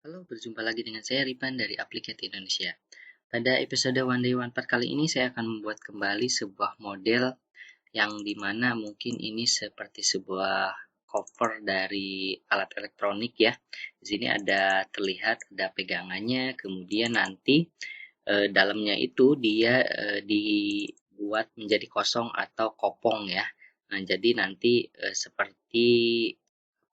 Halo, berjumpa lagi dengan saya Ripan dari Applicat Indonesia. Pada episode One Day One Part kali ini saya akan membuat kembali sebuah model yang dimana mungkin ini seperti sebuah cover dari alat elektronik ya. Di sini terlihat ada pegangannya, kemudian nanti dalamnya itu dia dibuat menjadi kosong atau kopong ya. Nah, jadi nanti seperti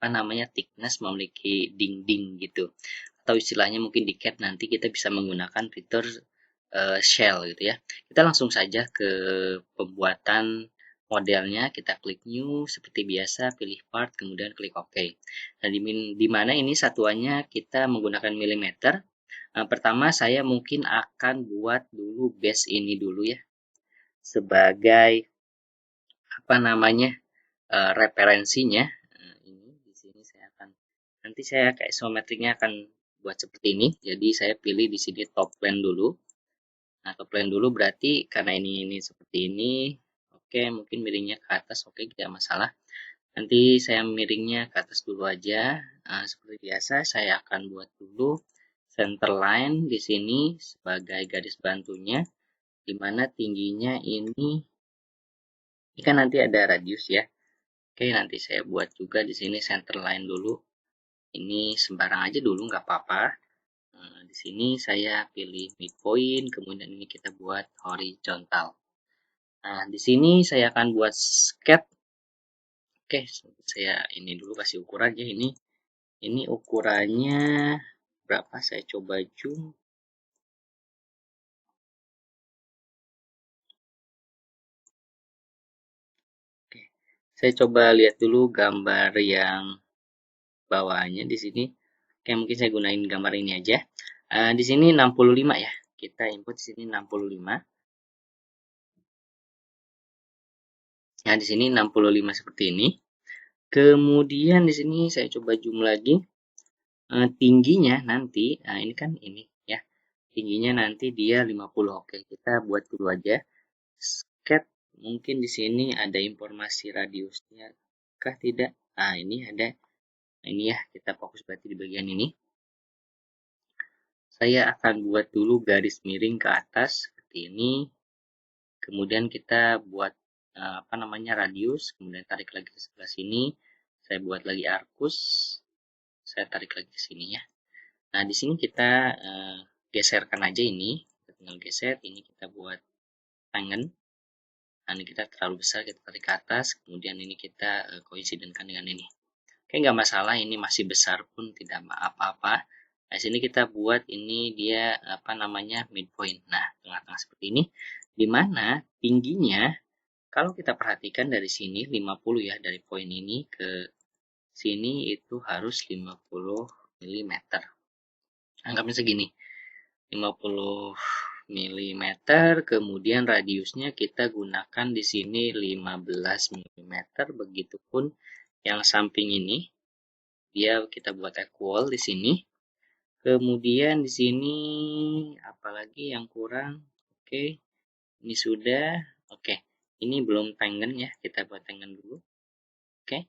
thickness memiliki dinding gitu, atau istilahnya mungkin di CAD nanti kita bisa menggunakan fitur shell gitu ya. Kita langsung saja ke pembuatan modelnya, kita klik new seperti biasa, pilih part, kemudian klik OK. Nah, di mana ini satuannya kita menggunakan milimeter. Pertama saya mungkin akan buat dulu base ini dulu ya, sebagai referensinya. Ini di sini saya akan nanti saya kayak isometriknya akan buat seperti ini. Jadi saya pilih di sini top plane dulu. Nah, top plane dulu berarti karena ini seperti ini. Oke, mungkin miringnya ke atas. Oke, tidak masalah. Nanti saya miringnya ke atas dulu aja. Nah, seperti biasa saya akan buat dulu center line di sini sebagai garis bantunya, di mana tingginya ini kan nanti ada radius ya. Oke, nanti saya buat juga di sini center line dulu. Ini sembarang aja dulu, nggak apa-apa. Nah, di sini saya pilih midpoint, kemudian ini kita buat horizontal. Nah, di sini saya akan buat sketch. Oke, saya ini dulu kasih ukuran ya ini. Ini ukurannya berapa? Saya coba zoom. Oke, saya coba lihat dulu gambar yang bawahannya di sini. Oke, mungkin saya gunain gambar ini aja. Di sini 65 ya. Kita input di sini 65. Nah, di sini 65 seperti ini. Kemudian di sini saya coba zoom lagi. Tingginya nanti, nah ini kan ini ya. Tingginya nanti dia 50. Oke, kita buat dulu aja. Sketch, mungkin di sini ada informasi radiusnya kah tidak? Nah, ini ada. Nah, ini ya, kita fokus berarti di bagian ini. Saya akan buat dulu garis miring ke atas seperti ini. Kemudian kita buat radius, kemudian tarik lagi ke sebelah sini. Saya buat lagi arcus. Saya tarik lagi ke sini ya. Nah, di sini kita geserkan aja ini. Kita tinggal geser, ini kita buat tangen. Nah, ini kita terlalu besar, kita tarik ke atas. Kemudian ini kita koinsidenkan dengan ini. Oke, nggak masalah, ini masih besar pun tidak apa-apa. Nah, sini kita buat ini dia midpoint. Nah, tengah-tengah seperti ini. Di mana tingginya, kalau kita perhatikan dari sini 50 ya, dari poin ini ke sini itu harus 50 mm. Anggapnya segini. 50 mm, kemudian radiusnya kita gunakan di sini 15 mm, begitupun yang samping ini dia kita buat equal di sini. Kemudian di sini apalagi yang kurang? Oke, ini sudah. Oke, ini belum tangen ya, kita buat tangen dulu. Oke,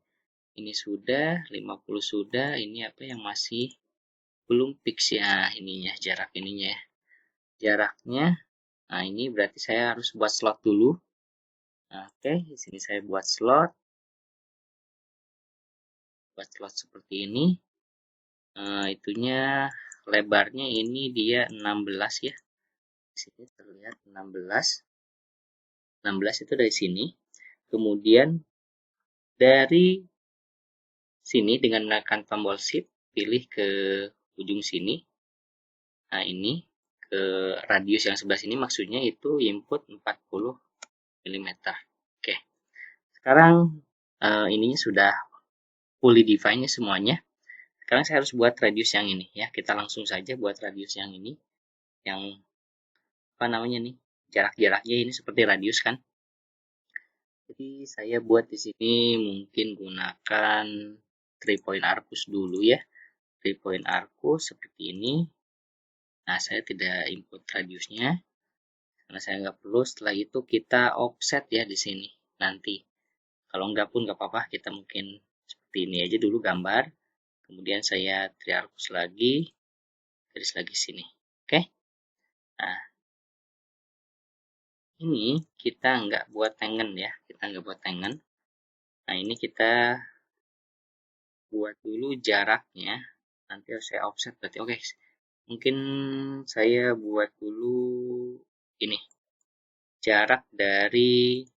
ini sudah, 50 sudah, ini apa yang masih belum fix ya, ininya jarak ininya ya. Jaraknya, nah ini berarti saya harus buat slot dulu. Nah, oke, di sini saya buat slot seperti ini. Itunya lebarnya ini dia 16 ya. Di sini terlihat 16. 16 itu dari sini. Kemudian dari sini dengan menekan tombol shift, pilih ke ujung sini. Nah, ini ke radius yang sebelah sini maksudnya itu input 40 mm. Oke. Sekarang ininya sudah fully define semuanya. Sekarang saya harus buat radius yang ini ya. Kita langsung saja buat radius yang ini. Yang nih? Jarak-jaraknya ini seperti radius kan. Jadi saya buat di sini mungkin gunakan 3 point arcus dulu ya. 3 point arcus seperti ini. Nah, saya tidak input radiusnya karena saya nggak perlu. Setelah itu kita offset ya di sini nanti. Kalau nggak pun nggak apa-apa, kita mungkin seperti ini aja dulu gambar. Kemudian saya triarcus lagi. garis lagi sini. Oke. Nah, ini kita nggak buat tangen ya, kita nggak buat tangen. Nah, ini kita buat dulu jaraknya. Nanti saya offset berarti. Oke, mungkin saya buat dulu ini. Jarak dari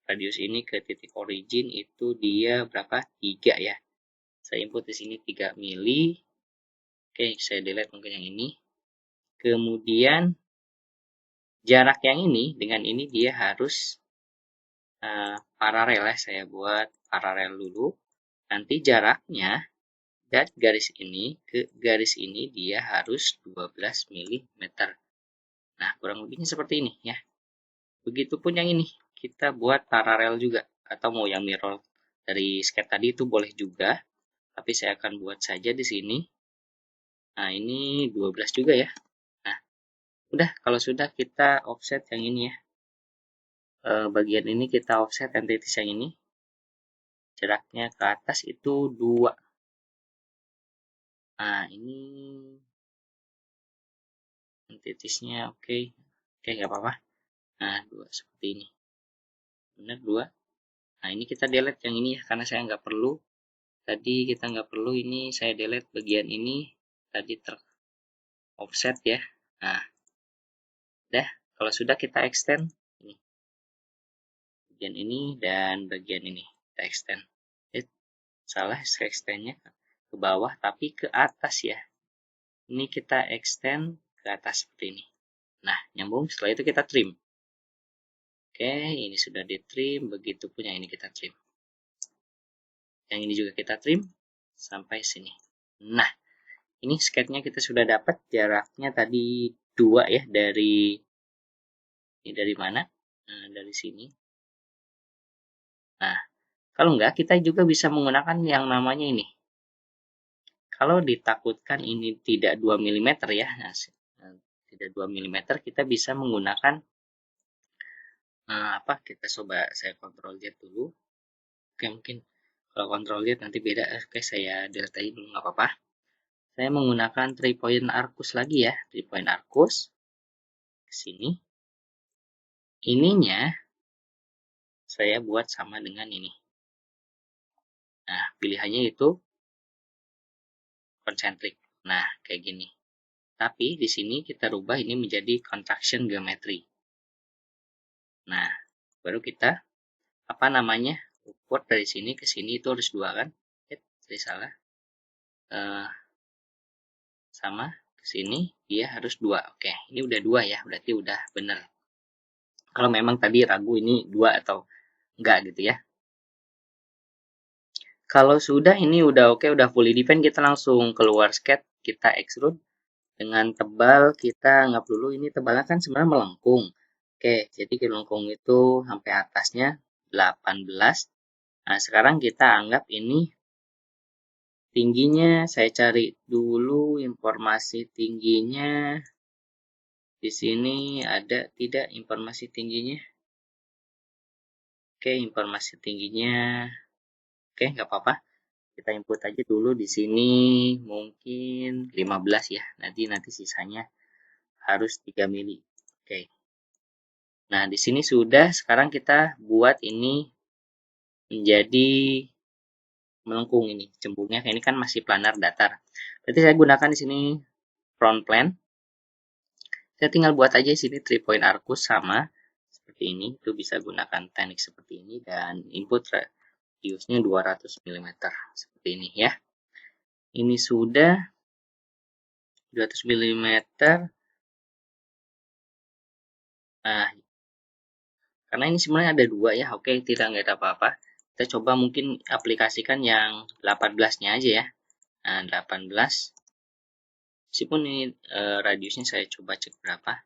radius ini ke titik origin itu dia berapa? 3 ya. Saya input di sini 3 mili. Oke, saya delete mungkin yang ini. Kemudian jarak yang ini dengan ini dia harus paralel ya. Saya buat paralel dulu. Nanti jaraknya dari garis ini ke garis ini dia harus 12 mm. Nah, kurang lebihnya seperti ini ya. Begitupun yang ini, kita buat paralel juga. Atau mau yang mirror dari sketch tadi itu boleh juga. Tapi saya akan buat saja di sini. Nah, ini 12 juga ya. Nah, udah kalau sudah kita offset yang ini ya. Bagian ini kita offset entities yang ini. Jaraknya ke atas itu 2. Nah, ini entitiesnya oke. Oke, nggak apa-apa. Nah, 2 seperti ini. Benar 2. Nah, ini kita delete yang ini ya, karena saya nggak perlu. Tadi kita nggak perlu, ini saya delete bagian ini. Tadi offset ya. Nah, udah. Kalau sudah kita extend. Ini. Bagian ini dan bagian ini. Kita extend. Salah extendnya ke bawah, tapi ke atas ya. Ini kita extend ke atas seperti ini. Nah, nyambung. Setelah itu kita trim. Oke, ini sudah di trim. Begitupun yang ini kita trim. Yang ini juga kita trim sampai sini. Nah, ini sketchnya kita sudah dapat. Jaraknya tadi 2 ya, dari ini dari mana? Nah, dari sini. Nah, kalau enggak kita juga bisa menggunakan yang namanya ini. Kalau ditakutkan ini tidak 2 mm ya. Nah, tidak 2 mm, kita bisa menggunakan apa? Kita coba saya kontrol Z dulu. Oke, mungkin kalau kontrol Z nanti beda. Oke, saya delete aja dulu, nggak apa-apa. Saya menggunakan 3 point arcus lagi ya. 3 point arcus. Ke sini. Ininya saya buat sama dengan ini. Nah, pilihannya itu concentric. Nah, kayak gini. Tapi di sini kita rubah ini menjadi contraction geometry. Nah, baru kita apa namanya? Ukur dari sini ke sini itu harus 2 kan? Jadi salah. Sama ke sini dia harus 2. Oke, ini udah 2 ya. Berarti udah benar. Kalau memang tadi ragu ini 2 atau enggak gitu ya. Kalau sudah ini udah oke, udah fully define, kita langsung keluar sketch, kita extrude dengan tebal. Kita anggap dulu ini tebalnya kan sebenarnya melengkung. Oke, jadi melengkung itu sampai atasnya 18. Nah, sekarang kita anggap ini tingginya, saya cari dulu informasi tingginya. Di sini ada tidak informasi tingginya? Oke, informasi tingginya. Oke, nggak apa-apa. Kita input aja dulu di sini mungkin 15 ya. Nanti sisanya harus 3 mili. Oke. Nah, di sini sudah. Sekarang kita buat ini menjadi melengkung ini. Cembungnya ini kan masih planar datar. Berarti saya gunakan di sini front plane. Saya tinggal buat aja di sini 3 point arcus sama seperti ini. Itu bisa gunakan teknik seperti ini dan input radiusnya 200 mm seperti ini ya. Ini sudah 200 mm. Nah, karena ini sebenarnya ada 2 ya. Oke, tidak ada apa-apa. Kita coba mungkin aplikasikan yang 18-nya aja ya. Nah, 18. Meskipun ini radiusnya saya coba cek berapa.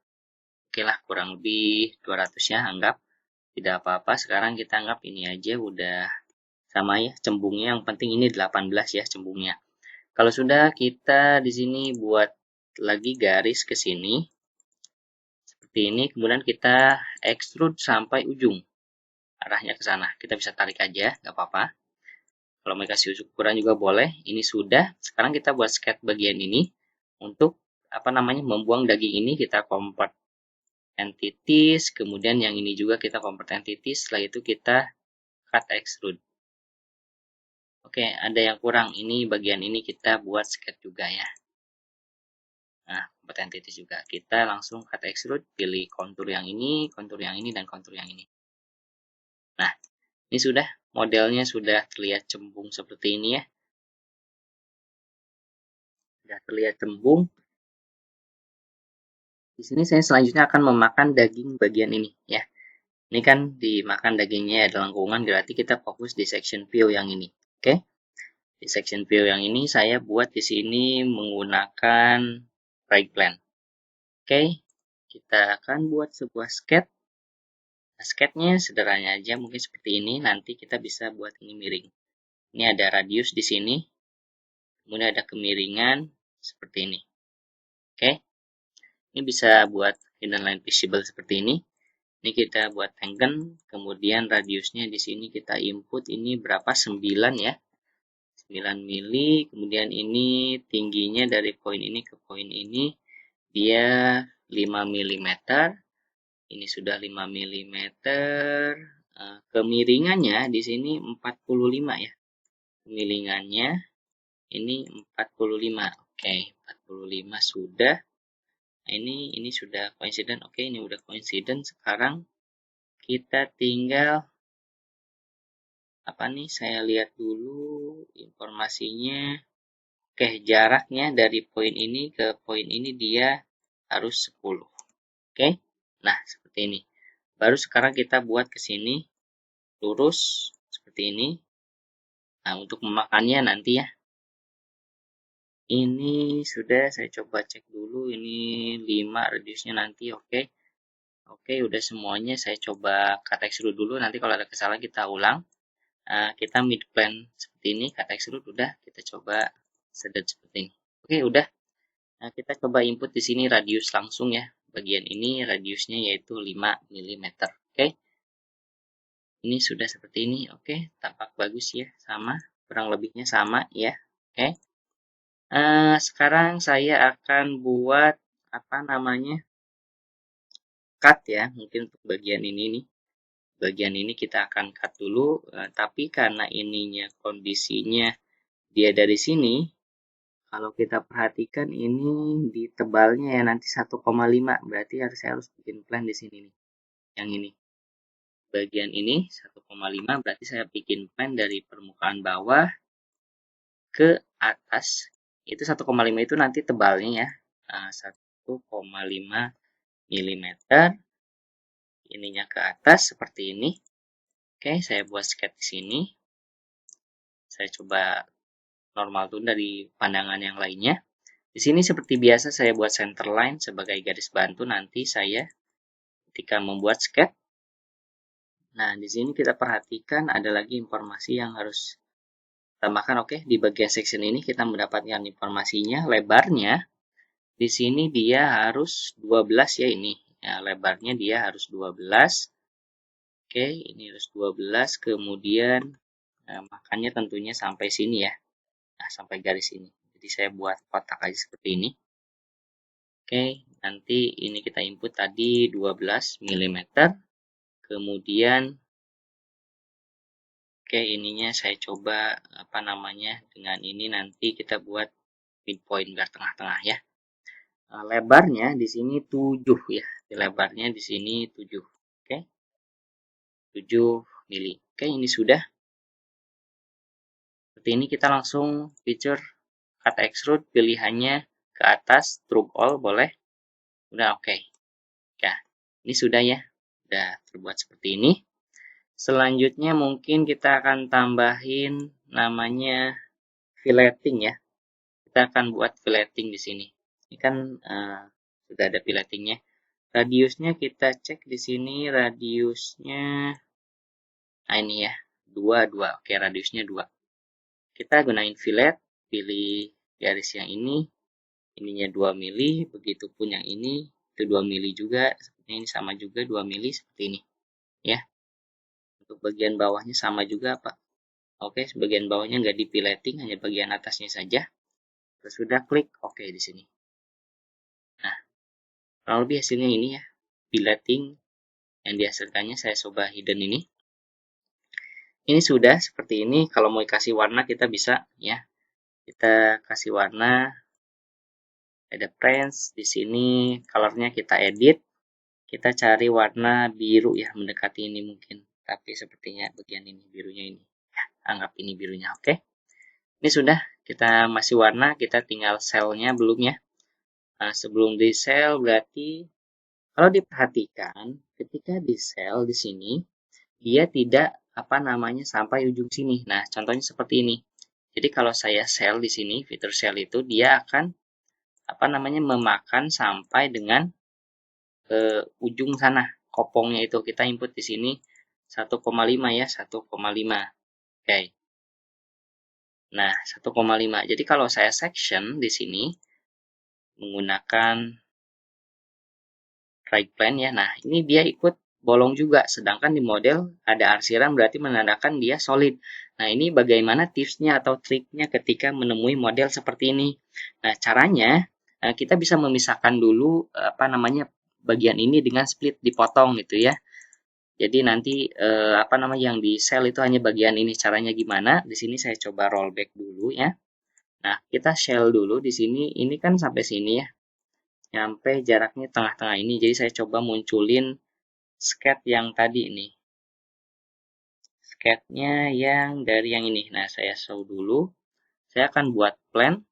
Oke lah, kurang lebih 200 ya, anggap. Tidak apa-apa. Sekarang kita anggap ini aja udah sama ya cembungnya. Yang penting ini 18 ya cembungnya. Kalau sudah, kita di sini buat lagi garis ke sini. Seperti ini. Kemudian kita extrude sampai ujung. Arahnya ke sana. Kita bisa tarik aja, nggak apa-apa. Kalau mau kasih ukuran juga boleh. Ini sudah. Sekarang kita buat sketch bagian ini untuk membuang daging ini kita convert entities, kemudian yang ini juga kita convert entities, setelah itu kita cut extrude. Oke, ada yang kurang, ini bagian ini kita buat sketch juga ya. Nah, convert entities juga, kita langsung cut extrude, pilih kontur yang ini, dan kontur yang ini. Nah, ini sudah, modelnya sudah terlihat cembung seperti ini ya. Sudah terlihat cembung. Di sini saya selanjutnya akan memakan daging bagian ini ya. Ini kan dimakan dagingnya ada lengkungan, berarti kita fokus di section view yang ini. Oke. Di section view yang ini saya buat di sini menggunakan right plane. Oke. Kita akan buat sebuah sketch. Nah, sketchnya sederhana aja, mungkin seperti ini. Nanti kita bisa buat ini miring. Ini ada radius di sini. Kemudian ada kemiringan seperti ini. Oke. Ini bisa buat hidden line visible seperti ini. Ini kita buat tangent, kemudian radiusnya di sini kita input ini berapa? 9 ya. 9 mili, kemudian ini tingginya dari poin ini ke poin ini dia 5 mm. Ini sudah 5 mm. Kemiringannya di sini 45 ya. Kemiringannya ini 45. Oke, 45 sudah. Nah, ini sudah coincident. Oke, ini udah coincident. Sekarang kita tinggal saya lihat dulu informasinya. Oke, jaraknya dari poin ini ke poin ini dia harus 10. Oke. Nah, seperti ini. Baru sekarang kita buat ke sini lurus seperti ini. Nah, untuk memakannya nanti ya. Ini sudah saya coba cek dulu, ini 5 radiusnya nanti. Oke. Oke, udah semuanya saya coba cut extrude dulu, nanti kalau ada kesalahan kita ulang. Kita mid plane seperti ini, cut extrude udah, kita coba sedot seperti ini. Oke, udah. Nah, kita coba input di sini radius langsung ya. Bagian ini radiusnya yaitu 5 mm. Oke. Ini sudah seperti ini. Oke, tampak bagus ya, sama, kurang lebihnya sama ya. Oke. Sekarang saya akan buat cut ya, mungkin untuk bagian ini nih. Bagian ini kita akan cut dulu, tapi karena ininya kondisinya dia dari sini, kalau kita perhatikan ini di tebalnya ya nanti 1,5, berarti saya harus bikin plan di sini nih. Yang ini. Bagian ini 1,5 berarti saya bikin plan dari permukaan bawah ke atas. Itu 1,5 itu nanti tebalnya ya. 1,5 mm. Ininya ke atas seperti ini. Oke, saya buat sketch di sini. Saya coba normal tuh dari pandangan yang lainnya. Di sini seperti biasa saya buat center line sebagai garis bantu nanti saya ketika membuat sketch. Nah, di sini kita perhatikan ada lagi informasi yang harus tambahkan. Oke, di bagian section ini kita mendapatkan informasinya, lebarnya di sini dia harus 12 ya ini. Ya, lebarnya dia harus 12. Oke, ini harus 12, kemudian makannya tentunya sampai sini ya. Nah, sampai garis ini. Jadi saya buat kotak aja seperti ini. Oke, nanti ini kita input tadi 12 mm. Kemudian ininya saya coba dengan ini nanti kita buat midpoint biar tengah-tengah ya. Lebarnya di sini 7 ya. Lebarnya di sini 7. Oke. 7 mili. Oke, ini sudah. Seperti ini kita langsung feature cut extrude, pilihannya ke atas, stroke all boleh. Udah oke. Ya, ini sudah ya. Udah terbuat seperti ini. Selanjutnya mungkin kita akan tambahin namanya filleting ya. Kita akan buat filleting di sini. Ini kan sudah ada filletingnya. Radiusnya kita cek di sini, radiusnya ini ya, 2. Oke, radiusnya 2. Kita gunain fillet, pilih garis yang ini, ininya 2 mili, begitupun yang ini, itu 2 mili juga, seperti ini sama juga 2 mili seperti ini. Ya. Untuk bagian bawahnya sama juga, Pak. Oke, bagian bawahnya nggak di filleting, hanya bagian atasnya saja. Terus sudah klik OK di sini. kurang lebih hasilnya ini ya, pileting yang dihasilkannya. Saya coba hidden ini. Ini sudah seperti ini. Kalau mau kasih warna kita bisa ya. Kita kasih warna, ada Friends di sini, colornya kita edit. Kita cari warna biru ya, mendekati ini mungkin. Tapi sepertinya bagian ini birunya ini. Ya, anggap ini birunya, oke. Ini sudah, kita masih warna, kita tinggal cell-nya belum ya. Nah, sebelum di cell berarti kalau diperhatikan ketika di cell di sini dia tidak sampai ujung sini. Nah, contohnya seperti ini. Jadi kalau saya cell di sini, fitur cell itu dia akan memakan sampai dengan ujung sana. Kopongnya itu kita input di sini 1,5 ya, 1,5. Oke. Nah, 1,5. Jadi kalau saya section di sini menggunakan right plan ya. Nah, ini dia ikut bolong juga. Sedangkan di model ada arsiran berarti menandakan dia solid. Nah, ini bagaimana tipsnya atau triknya ketika menemui model seperti ini. Nah, caranya kita bisa memisahkan dulu bagian ini dengan split, dipotong gitu ya. Jadi nanti yang di cell itu hanya bagian ini. Caranya gimana? Di sini saya coba rollback dulu ya. Nah, kita shell dulu di sini. Ini kan sampai sini ya. Nyampe jaraknya tengah-tengah ini. Jadi saya coba munculin sketch yang tadi ini. Sketch-nya yang dari yang ini. Nah, saya show dulu. Saya akan buat plan.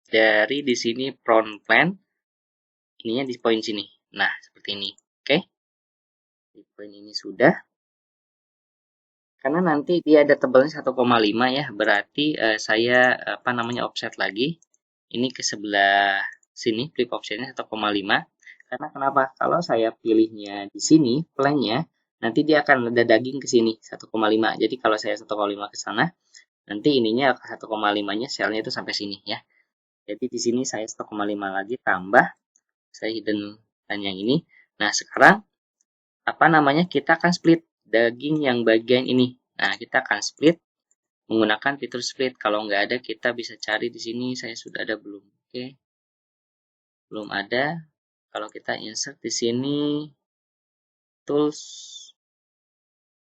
Dari di sini front plan. Ininya di poin sini. Nah, seperti ini. Oke. Di poin ini sudah. Karena nanti dia ada tebalnya 1,5 ya, berarti saya offset lagi. Ini ke sebelah sini, flip offsetnya 1,5. Karena kenapa? Kalau saya pilihnya di sini, plan-nya, nanti dia akan ada daging ke sini, 1,5. Jadi kalau saya 1,5 ke sana, nanti ininya 1,5-nya sel-nya itu sampai sini ya. Jadi di sini saya 1,5 lagi tambah, saya hidden dan yang ini. Nah, sekarang kita akan split daging yang bagian ini. Nah, kita akan split menggunakan fitur split. Kalau nggak ada, kita bisa cari di sini. Saya sudah ada belum? Oke, belum ada. Kalau kita insert di sini, tools,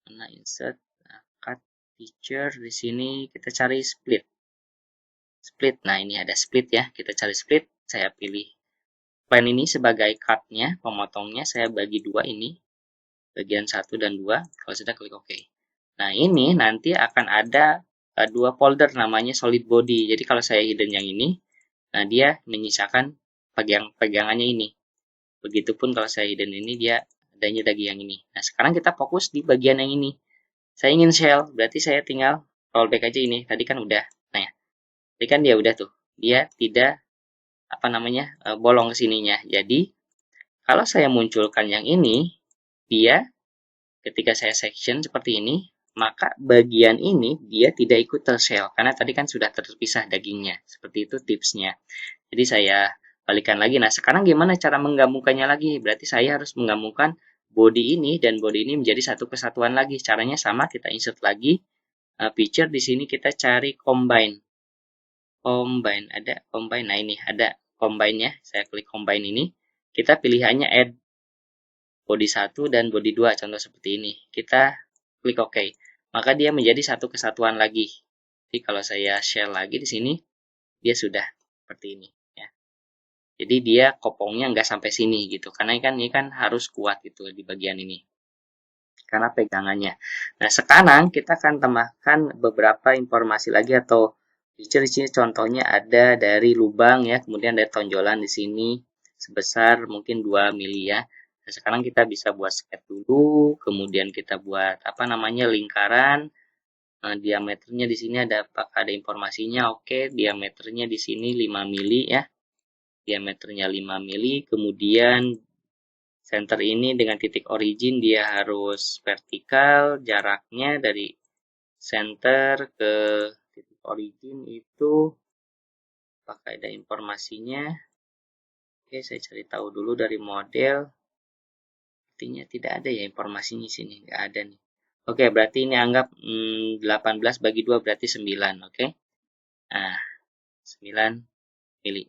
mana insert, cut feature di sini kita cari split. Split. Nah, ini ada split ya. Kita cari split. Saya pilih plan ini sebagai cut-nya, pemotongnya. Saya bagi dua ini, bagian 1 dan 2. Kalau sudah, klik OK. Nah, ini nanti akan ada dua folder namanya solid body. Jadi kalau saya hidden yang ini, nah dia menyisakan pegangannya ini. Begitupun kalau saya hidden ini, dia adanya lagi yang ini. Nah, sekarang kita fokus di bagian yang ini. Saya ingin shell, berarti saya tinggal rollback aja ini. Tadi kan udah. Nah, tadi kan dia udah tuh. Dia tidak bolong ke sininya. Jadi, kalau saya munculkan yang ini, dia ketika saya section seperti ini, maka bagian ini dia tidak ikut tershell karena tadi kan sudah terpisah dagingnya. Seperti itu tipsnya. Jadi saya balikan lagi. Nah, sekarang gimana cara menggabungkannya lagi? Berarti saya harus menggabungkan body ini dan body ini menjadi satu kesatuan lagi. Caranya sama, kita insert lagi feature di sini, kita cari combine. Combine, ada combine. Nah, ini ada combine-nya. Saya klik combine ini. Kita pilihannya add body 1 dan body 2, contoh seperti ini. Kita klik OK. Maka dia menjadi satu kesatuan lagi. Jadi kalau saya share lagi di sini, dia sudah seperti ini ya. Jadi dia kopongnya nggak sampai sini gitu. Karena ini kan harus kuat gitu di bagian ini. Karena pegangannya. Nah, sekarang kita akan tambahkan beberapa informasi lagi atau feature di sini. Contohnya ada dari lubang ya, kemudian ada tonjolan di sini sebesar mungkin 2 mili ya. Nah, sekarang kita bisa buat sketch dulu, kemudian kita buat lingkaran. Diameternya di sini ada informasinya. Oke, diameternya di sini 5 mili ya. Diameternya 5 mili, kemudian center ini dengan titik origin dia harus vertikal, jaraknya dari center ke titik origin itu pakai ada informasinya. Oke, saya cari tahu dulu dari model. Artinya tidak ada ya informasinya sini, nggak ada nih. Oke, berarti ini anggap 18 bagi 2 berarti 9, oke. Nah, 9 mili.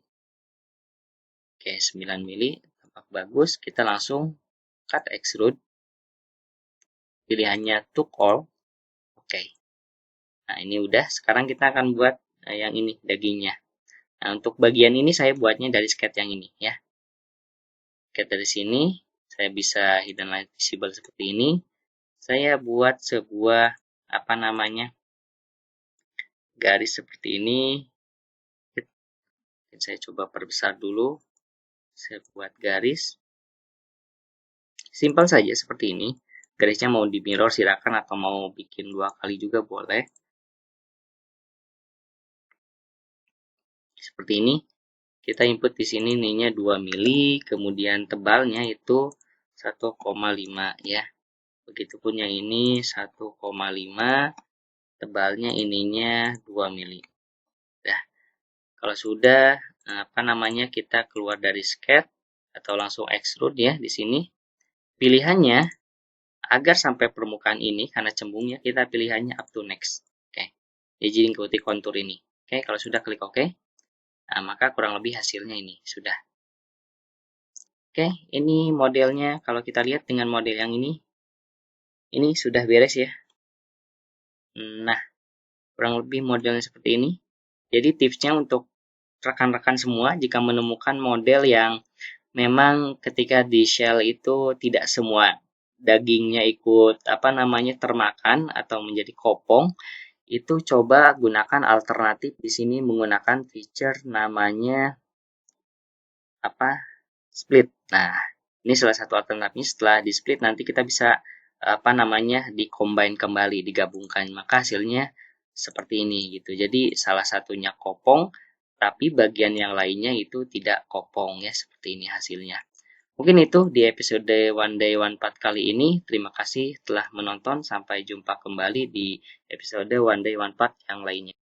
Oke, 9 mili tampak bagus. Kita langsung cut extrude. Pilihannya to all. Oke. Nah, ini udah. Sekarang kita akan buat yang ini, dagingnya. Nah, untuk bagian ini saya buatnya dari sketch yang ini ya. Oke, dari sini saya bisa hidden line visible seperti ini. Saya buat sebuah garis seperti ini. Saya coba perbesar dulu. Saya buat garis. Simpel saja seperti ini. Garisnya mau di mirror silakan atau mau bikin 2 kali juga boleh. Seperti ini. Kita input di sini nilainya 2 mili, kemudian tebalnya itu 1,5 ya. Begitupun yang ini 1,5, tebalnya ininya 2 mili. Nah, kalau sudah kita keluar dari sketch atau langsung extrude ya di sini. Pilihannya agar sampai permukaan ini karena cembungnya kita pilihannya up to next. Oke. Jadi ikuti kontur ini. Oke, kalau sudah klik OK. Nah, maka kurang lebih hasilnya ini sudah. Oke, ini modelnya. Kalau kita lihat dengan model yang ini sudah beres ya. Nah, kurang lebih modelnya seperti ini. Jadi tipsnya untuk rekan-rekan semua, jika menemukan model yang memang ketika di shell itu tidak semua dagingnya ikut termakan atau menjadi kopong, itu coba gunakan alternatif di sini menggunakan feature namanya split. Nah, ini salah satu alternatifnya. Setelah di split nanti kita bisa di-combine kembali, digabungkan. Maka hasilnya seperti ini gitu. Jadi salah satunya kopong, tapi bagian yang lainnya itu tidak kopong ya, seperti ini hasilnya. Mungkin itu di episode One Day One Part kali ini. Terima kasih telah menonton. Sampai jumpa kembali di episode One Day One Part yang lainnya.